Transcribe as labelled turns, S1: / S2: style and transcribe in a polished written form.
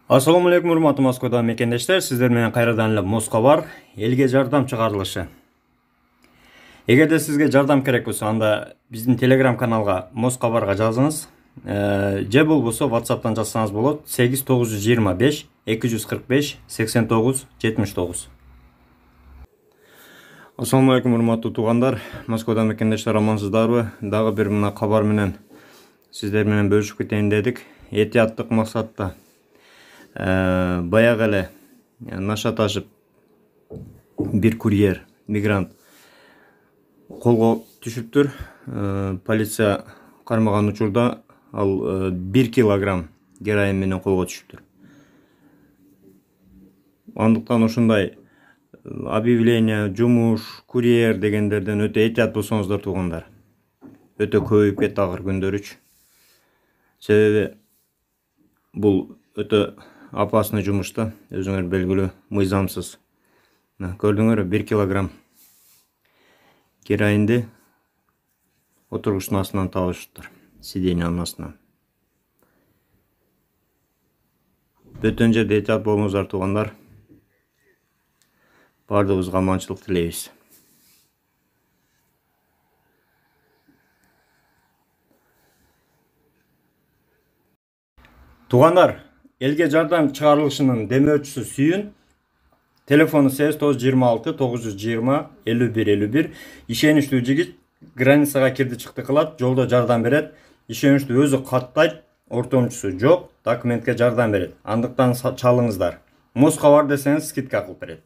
S1: Assalamu алейкум, урматтуу Москвада мекендештер. Сиздер менен кайрадан эле Москва бар. Элге жардам чыгарылышы. Эгерде сизге жардам керек болсо, анда биздин Telegram каналга Москва барга жазыңыз. Же болбосо WhatsApp'tan жазсаңыз болот. 8925 245 89 79. Assalamu алейкум, урматтуу туугандар. Москвада мекендештер, амансыздарбы? Дагы бир мына кабар менен сиздер менен бөлүшүп кетейин дедик. Этияттык максатта баягы эле наша ташып бир курьер, мигрант колго түшүптүр. Полиция кармаган учурда ал 1 килограмм героин менен колго түшүптүр. Андыктан ушундай объявление, жумуш, курьер дегендерден өтө этият болсоңуздар туугандар. Өтө көбөйүп кетти акыр күндөрүчү. Себеби бул өтө опасный жумушта, өзүңөр белгилүү, мыйзамсыз. Көрдүңөр, 1 килограмм героинди отургучтун астынан табышыптыр, сиденьянын астынан. Бөтөн жерде этият болуңуздар туугандар. Бардыгыбызга аманчылык тилейбиз. Туугандар, элге жардам чыгарылышынын демөөрчүсү сүйүн. Телефону 8926 920 51 51. Ишеничтүү жигит, границага кирди чыкты кылат, жолдо жардам берет. Ишеничтүү, өзү каттайт, ортомчусу жок, документке жардам берет. Андыктан чалыңыздар. Москва бар десеңиз скидка кылып берет.